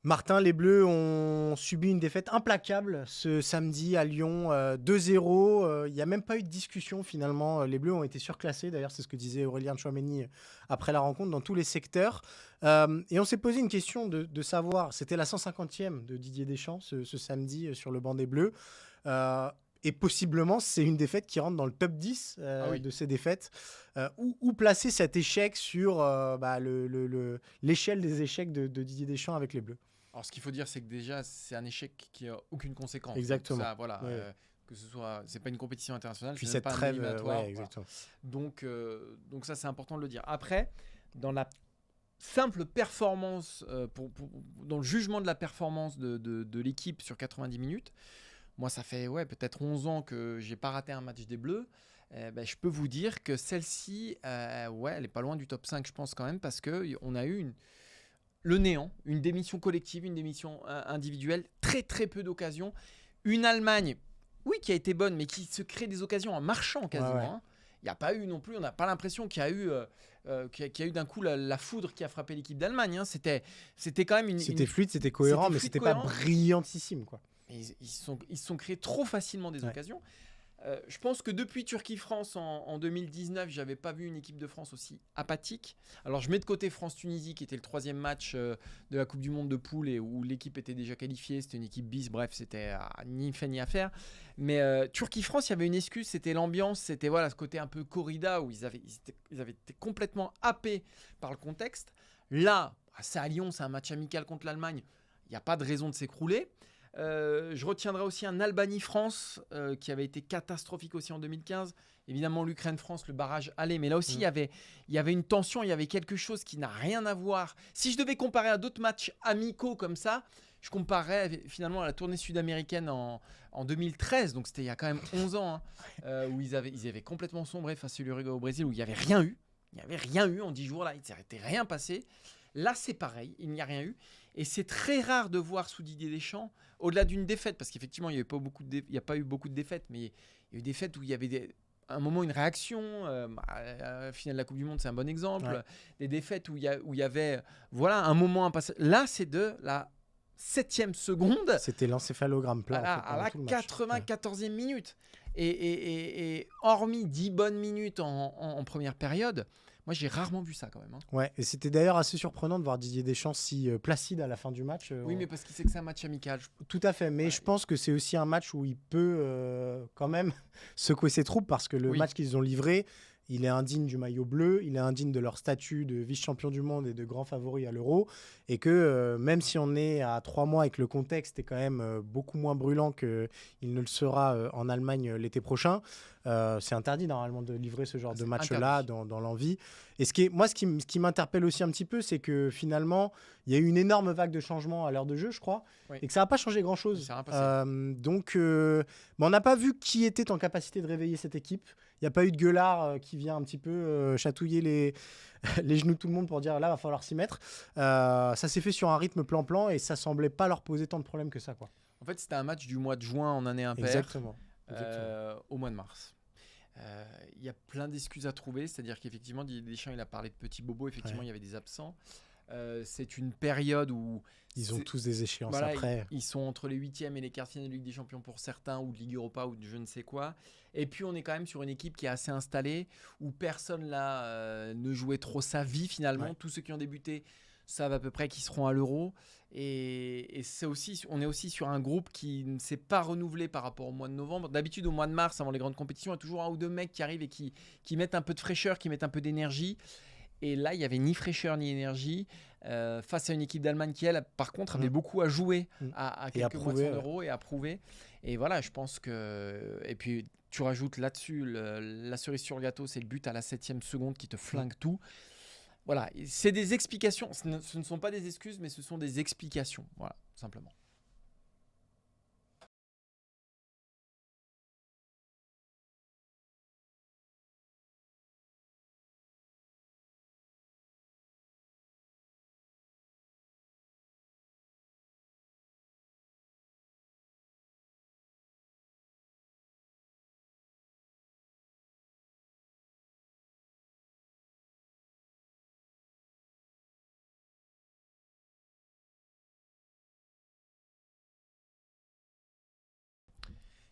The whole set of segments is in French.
Martin, les Bleus ont subi une défaite implacable ce samedi à Lyon, 2-0. Il n'y a même pas eu de discussion finalement. Les Bleus ont été surclassés. D'ailleurs, c'est ce que disait Aurélien Tchouaméni après la rencontre dans tous les secteurs. Et on s'est posé une question de savoir, c'était la 150e de Didier Deschamps ce samedi sur le banc des Bleus. Et possiblement, c'est une défaite qui rentre dans le top 10 Oui. de ces défaites. Où placer cet échec sur l'échelle des échecs de Didier Deschamps avec les Bleus? Alors, ce qu'il faut dire, c'est que déjà, c'est un échec qui n'a aucune conséquence. Exactement. Donc, ça, voilà, Ouais. Que ce soit, c'est pas une compétition internationale, Puis c'est même cette pas un trêve, éliminatoire. ouais, Voilà. exactement. Donc ça, c'est important de le dire. Après, dans la simple performance, dans le jugement de la performance de l'équipe sur 90 minutes, moi, ça fait peut-être 11 ans que j'ai pas raté un match des Bleus. Je peux vous dire que celle-ci, elle est pas loin du top 5, je pense quand même, parce qu'on a eu le néant, une démission collective, une démission individuelle, très très peu d'occasions. Une Allemagne, oui, qui a été bonne, mais qui se crée des occasions en marchant quasiment. Ouais. Hein. Il n'y a pas eu non plus, on n'a pas l'impression qu'il y a eu, d'un coup la foudre qui a frappé l'équipe d'Allemagne. Hein. C'était quand même C'était fluide, c'était cohérent, mais fluide, c'était cohérent. Pas brillantissime, quoi. Ils se sont créés trop facilement des occasions. Je pense que depuis Turquie-France en 2019, j'avais pas vu une équipe de France aussi apathique. Alors je mets de côté France-Tunisie qui était le 3e match de la Coupe du Monde de poule et où l'équipe était déjà qualifiée, c'était une équipe bis, bref, c'était ni fait ni à faire. Mais Turquie-France, il y avait une excuse, c'était l'ambiance, c'était ce côté un peu corrida où ils avaient été complètement happés par le contexte. Là, c'est à Lyon, c'est un match amical contre l'Allemagne, il n'y a pas de raison de s'écrouler. Je retiendrai aussi un Albanie-France qui avait été catastrophique aussi en 2015. Évidemment, l'Ukraine-France, le barrage allait. Mais là aussi, il y avait une tension, il y avait quelque chose qui n'a rien à voir. Si je devais comparer à d'autres matchs amicaux comme ça, je comparerais finalement à la tournée sud-américaine en 2013. Donc, c'était il y a quand même 11 ans. Où ils avaient complètement sombré face à l'Uruguay au Brésil, où il n'y avait rien eu. Il n'y avait rien eu en 10 jours. Là, il ne s'était rien passé. Là, c'est pareil, il n'y a rien eu. Et c'est très rare de voir sous Didier Deschamps, au-delà d'une défaite, parce qu'effectivement, il n'y a pas eu beaucoup de défaites, mais il y a eu des défaites où il y avait un moment, une réaction. La finale de la Coupe du Monde, c'est un bon exemple. Ouais. Des défaites où il y avait un moment, un passage. Là, c'est de la 7e seconde. C'était l'encéphalogramme plat À la tout le match. 94e minute. Et hormis 10 bonnes minutes en première période, moi, j'ai rarement vu ça quand même. Hein. Ouais, et c'était d'ailleurs assez surprenant de voir Didier Deschamps si placide à la fin du match. Oui, mais parce qu'il sait que c'est un match amical. Tout à fait, mais je pense que c'est aussi un match où il peut quand même secouer ses troupes parce que le match qu'ils ont livré, il est indigne du maillot bleu, il est indigne de leur statut de vice-champion du monde et de grand favori à l'Euro, et que même si on est à 3 mois et que le contexte est quand même beaucoup moins brûlant qu'il ne le sera en Allemagne l'été prochain, c'est interdit normalement de livrer ce genre de match-là dans l'envie. Et ce qui m'interpelle aussi un petit peu, c'est que finalement, il y a eu une énorme vague de changements à l'heure de jeu, je crois, et que ça n'a pas changé grand-chose. Donc, on n'a pas vu qui était en capacité de réveiller cette équipe. Il n'y a pas eu de gueulard qui vient un petit peu chatouiller les genoux de tout le monde pour dire là, va falloir s'y mettre. Ça s'est fait sur un rythme plan-plan et ça semblait pas leur poser tant de problèmes que ça, quoi. En fait, c'était un match du mois de juin en année impaire. Exactement. Au mois de mars. Il y a plein d'excuses à trouver, c'est-à-dire qu'effectivement, Didier Deschamps, il a parlé de petits bobos, effectivement, il y avait des absents. C'est une période où... Ils ont tous des échéances après. Ils sont entre les 8e et les quarts de finale de Ligue des Champions pour certains, ou de Ligue Europa, ou de je ne sais quoi. Et puis, on est quand même sur une équipe qui est assez installée, où personne là ne jouait trop sa vie finalement. Tous ceux qui ont débuté savent à peu près qu'ils seront à l'Euro. Et on est aussi sur un groupe qui ne s'est pas renouvelé par rapport au mois de novembre. D'habitude, au mois de mars, avant les grandes compétitions, il y a toujours un ou deux mecs qui arrivent et qui mettent un peu de fraîcheur, qui mettent un peu d'énergie. Et là, il n'y avait ni fraîcheur ni énergie face à une équipe d'Allemagne qui, elle, par contre, avait beaucoup à jouer à quelques mois de son Euro et à prouver. Et voilà, je pense que... Et puis, tu rajoutes là-dessus la cerise sur le gâteau, c'est le but à la 7e seconde qui te flingue tout. Voilà, c'est des explications. Ce ne sont pas des excuses, mais ce sont des explications. Voilà, simplement.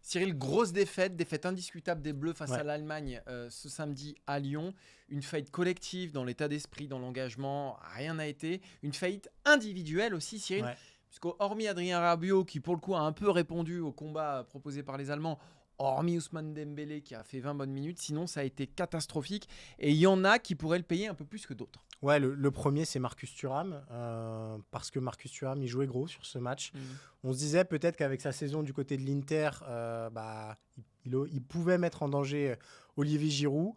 Cyril, grosse défaite indiscutable des Bleus face à l'Allemagne ce samedi à Lyon. Une faillite collective dans l'état d'esprit, dans l'engagement, rien n'a été. Une faillite individuelle aussi, Cyril. Puisqu'hormis Adrien Rabiot, qui pour le coup a un peu répondu au combat proposé par les Allemands, hormis Ousmane Dembélé qui a fait 20 bonnes minutes, sinon ça a été catastrophique. Et il y en a qui pourraient le payer un peu plus que d'autres. Ouais, le premier, c'est Marcus Thuram, parce que Marcus Thuram, il jouait gros sur ce match. On se disait peut-être qu'avec sa saison du côté de l'Inter, il pouvait mettre en danger Olivier Giroud.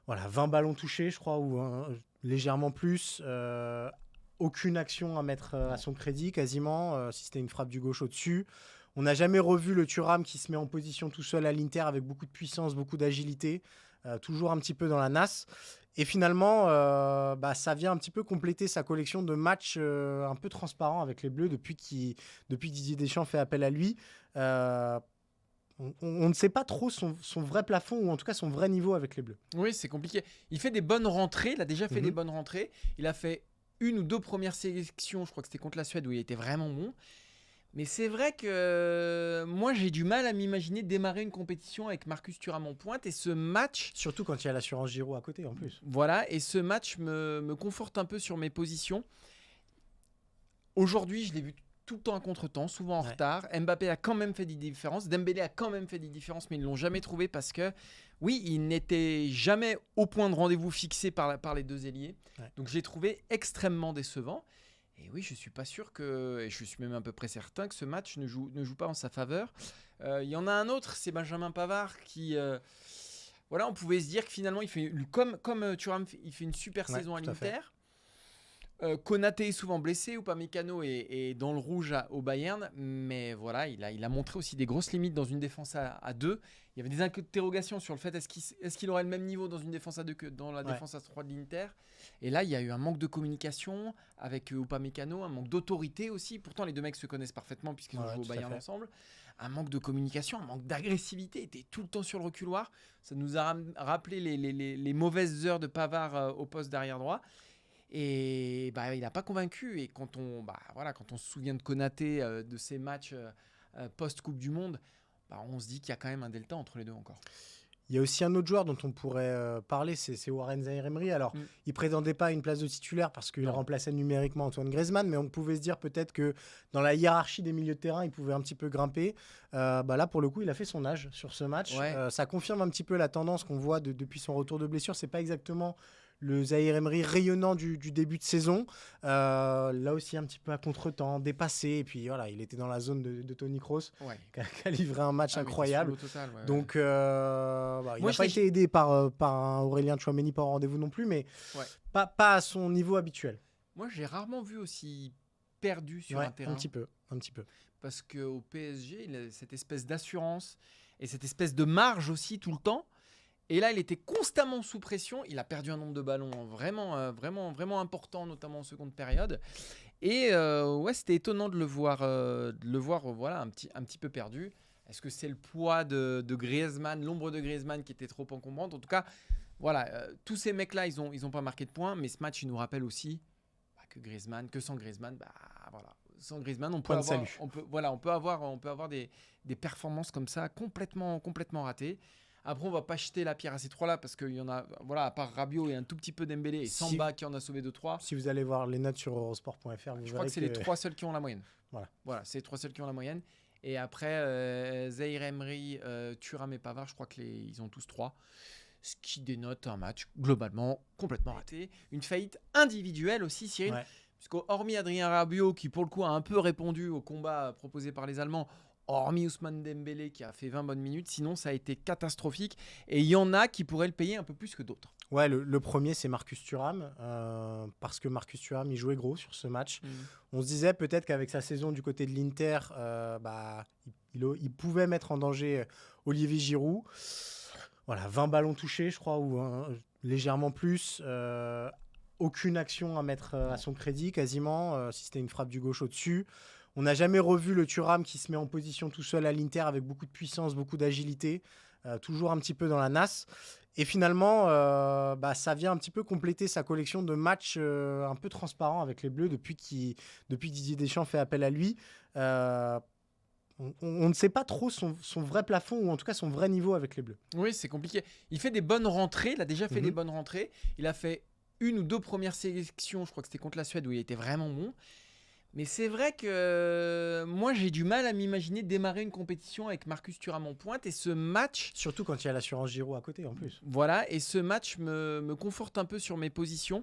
Voilà, 20 ballons touchés, je crois, ou légèrement plus. Aucune action à mettre à son crédit, quasiment, si c'était une frappe du gauche au-dessus. On n'a jamais revu le Thuram qui se met en position tout seul à l'Inter avec beaucoup de puissance, beaucoup d'agilité, toujours un petit peu dans la nasse. Et finalement, ça vient un petit peu compléter sa collection de matchs un peu transparents avec les Bleus depuis que Didier Deschamps fait appel à lui. On ne sait pas trop son vrai plafond, ou en tout cas son vrai niveau avec les Bleus. Oui, c'est compliqué. Il fait des bonnes rentrées, il a déjà fait des bonnes rentrées. Il a fait une ou deux premières sélections, je crois que c'était contre la Suède, où il était vraiment bon. Mais c'est vrai que moi, j'ai du mal à m'imaginer démarrer une compétition avec Marcus Thuram en pointe. Et ce match... Surtout quand il y a l'assurance Giroud à côté, en plus. Voilà, et ce match me conforte un peu sur mes positions. Aujourd'hui, je l'ai vu tout le temps à contre-temps, souvent en retard. Mbappé a quand même fait des différences. Dembélé a quand même fait des différences, mais ils ne l'ont jamais trouvé parce que, oui, il n'était jamais au point de rendez-vous fixé par les deux ailiers. Donc, je l'ai trouvé extrêmement décevant. Et oui, je ne suis pas sûr et je suis même à peu près certain que ce match ne joue pas en sa faveur. Il y en a un autre, c'est Benjamin Pavard qui... on pouvait se dire que finalement, il fait, comme Thuram, il fait une super saison à l'Inter. Konaté est souvent blessé, Upamecano est dans le rouge au Bayern, mais voilà, il a montré aussi des grosses limites dans une défense à 2. Il y avait des interrogations sur le fait est-ce qu'il aurait le même niveau dans une défense à 2 que dans la défense à 3 de l'Inter. Et là, il y a eu un manque de communication avec Upamecano, un manque d'autorité aussi. Pourtant, les deux mecs se connaissent parfaitement puisqu'ils ont joué au Bayern ensemble. Un manque de communication, un manque d'agressivité, il était tout le temps sur le reculoir. Ça nous a rappelé les mauvaises heures de Pavard au poste d'arrière droit. Et il n'a pas convaincu. Et quand on se souvient de Konaté, de ces matchs post-Coupe du Monde, on se dit qu'il y a quand même un delta entre les deux encore. Il y a aussi un autre joueur dont on pourrait parler, c'est Warren Zaïre-Emery. Alors, il ne prétendait pas à une place de titulaire parce qu'il remplaçait numériquement Antoine Griezmann, mais on pouvait se dire peut-être que dans la hiérarchie des milieux de terrain, il pouvait un petit peu grimper. Là, pour le coup, il a fait son âge sur ce match. Ça confirme un petit peu la tendance qu'on voit depuis son retour de blessure. Ce n'est pas exactement le Zaïre-Emery rayonnant du début de saison. Là aussi, un petit peu à contre-temps, dépassé. Et puis, voilà, il était dans la zone de Toni Kroos, qui a livré un match incroyable. Total, Donc, il n'a pas été aidé par un Aurélien Tchouaméni pas au rendez-vous non plus, mais pas à son niveau habituel. Moi, j'ai rarement vu aussi perdu sur un terrain. Un petit peu. Parce qu'au PSG, il a cette espèce d'assurance et cette espèce de marge aussi tout le temps. Et là, il était constamment sous pression. Il a perdu un nombre de ballons vraiment important, notamment en seconde période. Et c'était étonnant de le voir, un petit peu perdu. Est-ce que c'est le poids de Griezmann, l'ombre de Griezmann qui était trop encombrante? En tout cas, tous ces mecs-là, ils ont pas marqué de points. Mais ce match, il nous rappelle aussi que sans Griezmann, sans Griezmann, on peut avoir des performances comme ça complètement ratées. Après, on va pas jeter la pierre à ces trois-là parce qu'il y en a, à part Rabiot et un tout petit peu Dembélé et Samba qui en a sauvé 2-3. Si vous allez voir les notes sur eurosport.fr, je crois que c'est les trois seuls qui ont la moyenne. Voilà, c'est les trois seuls qui ont la moyenne. Et après, Zaïre-Emery, Thuram et Pavard, je crois qu'ils ont tous 3. Ce qui dénote un match globalement complètement raté. Une faillite individuelle aussi, Cyril. Puisqu'hormis Adrien Rabiot qui, pour le coup, a un peu répondu au combat proposé par les Allemands, hormis Ousmane Dembélé qui a fait 20 bonnes minutes, sinon ça a été catastrophique. Et il y en a qui pourraient le payer un peu plus que d'autres. Ouais, le premier, c'est Marcus Thuram, parce que Marcus Thuram, il jouait gros sur ce match. On se disait peut-être qu'avec sa saison du côté de l'Inter, il pouvait mettre en danger Olivier Giroud. Voilà, 20 ballons touchés, je crois, ou légèrement plus. Aucune action à mettre à son crédit, quasiment, si c'était une frappe du gauche au-dessus. On n'a jamais revu le Thuram qui se met en position tout seul à l'Inter avec beaucoup de puissance, beaucoup d'agilité, toujours un petit peu dans la nasse. Et finalement, ça vient un petit peu compléter sa collection de matchs un peu transparents avec les Bleus depuis que Didier Deschamps fait appel à lui. on ne sait pas trop son vrai plafond, ou en tout cas son vrai niveau avec les Bleus. Oui, c'est compliqué. Il fait des bonnes rentrées, il a déjà fait des bonnes rentrées. Il a fait 1 ou 2 premières sélections, je crois que c'était contre la Suède, où il était vraiment bon. Mais c'est vrai que moi, j'ai du mal à m'imaginer démarrer une compétition avec Marcus Thuram en pointe. Et ce match... Surtout quand il y a l'assurance Giroud à côté, en plus. Voilà, et ce match me conforte un peu sur mes positions.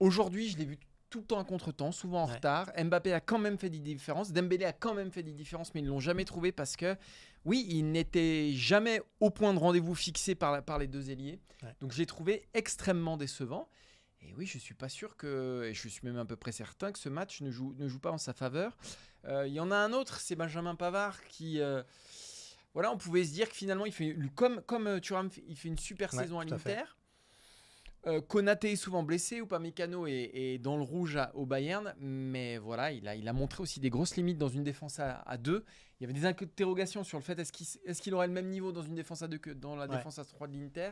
Aujourd'hui, je l'ai vu tout le temps à contre-temps, souvent en retard. Mbappé a quand même fait des différences. Dembélé a quand même fait des différences, mais ils ne l'ont jamais trouvé parce que, oui, il n'était jamais au point de rendez-vous fixé par les deux ailiers. Ouais. Donc, je l'ai trouvé extrêmement décevant. Et oui, je ne suis pas sûr que, et je suis même à peu près certain que ce match ne joue pas en sa faveur. Il y en a un autre, c'est Benjamin Pavard qui... voilà, on pouvait se dire que finalement, il fait, comme Thuram, il fait une super saison à l'Inter. Konaté est souvent blessé, Upamecano est dans le rouge au Bayern, mais voilà, il a montré aussi des grosses limites dans une défense à 2. Il y avait des interrogations sur le fait est-ce qu'il aurait le même niveau dans une défense à 2 que dans la défense à 3 de l'Inter.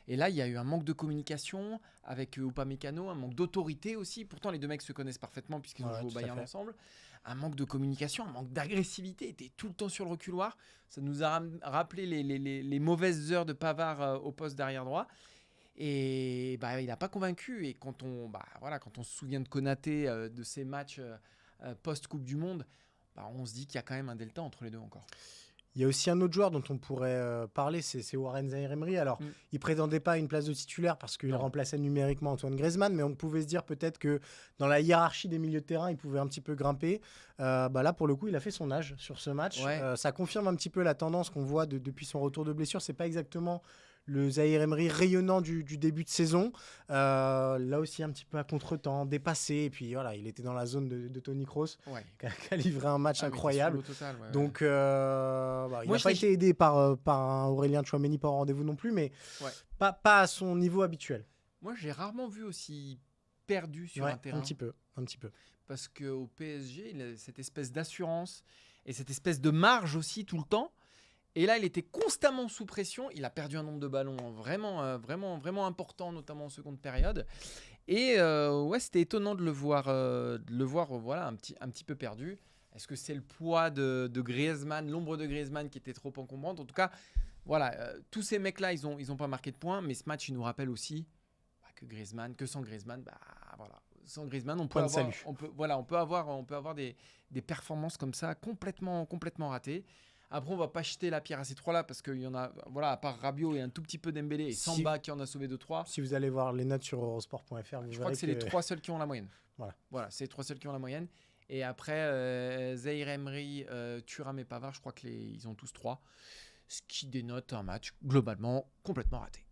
Et là, il y a eu un manque de communication avec Upamecano, un manque d'autorité aussi. Pourtant, les deux mecs se connaissent parfaitement puisqu'ils ont joué au Bayern ensemble. Un manque de communication, un manque d'agressivité, il était tout le temps sur le reculoir. Ça nous a rappelé les mauvaises heures de Pavard au poste d'arrière droit. Et il n'a pas convaincu. Et quand on se souvient de Konaté, de ces matchs post-Coupe du Monde, on se dit qu'il y a quand même un delta entre les deux encore. Il y a aussi un autre joueur dont on pourrait parler, c'est Warren Zaïre-Emery. Alors, il ne prétendait pas à une place de titulaire parce qu'il remplaçait numériquement Antoine Griezmann, mais on pouvait se dire peut-être que dans la hiérarchie des milieux de terrain, il pouvait un petit peu grimper. Là, pour le coup, il a fait son âge sur ce match. Ça confirme un petit peu la tendance qu'on voit depuis son retour de blessure. Ce n'est pas exactement le Zaïre-Emery rayonnant du début de saison. Là aussi, un petit peu à contre-temps, dépassé. Et puis voilà, il était dans la zone de Toni Kroos, qui a livré un match incroyable. Total, donc, il n'a pas été aidé par un Aurélien Tchouaméni pas au rendez-vous non plus, mais pas à son niveau habituel. Moi, j'ai rarement vu aussi perdu sur un terrain. Un petit peu. Parce qu'au PSG, il a cette espèce d'assurance et cette espèce de marge aussi tout le temps. Et là, il était constamment sous pression. Il a perdu un nombre de ballons vraiment important, notamment en seconde période. Et c'était étonnant de le voir, voilà, un petit peu perdu. Est-ce que c'est le poids de Griezmann, l'ombre de Griezmann qui était trop encombrante? En tout cas, voilà, tous ces mecs-là, ils ont pas marqué de points. Mais ce match, il nous rappelle aussi que sans Griezmann, sans Griezmann, on peut avoir des performances comme ça complètement ratées. Après, on va pas jeter la pierre à ces trois-là parce qu'il y en a, à part Rabiot et un tout petit peu Dembélé et Samba qui en a sauvé 2-3. Si vous allez voir les notes sur Eurosport.fr, je crois que c'est les 3 seuls qui ont la moyenne. Voilà, c'est les 3 seuls qui ont la moyenne. Et après, Zaïre-Emery, Thuram et Pavard, je crois qu'ils ont tous 3. Ce qui dénote un match globalement complètement raté.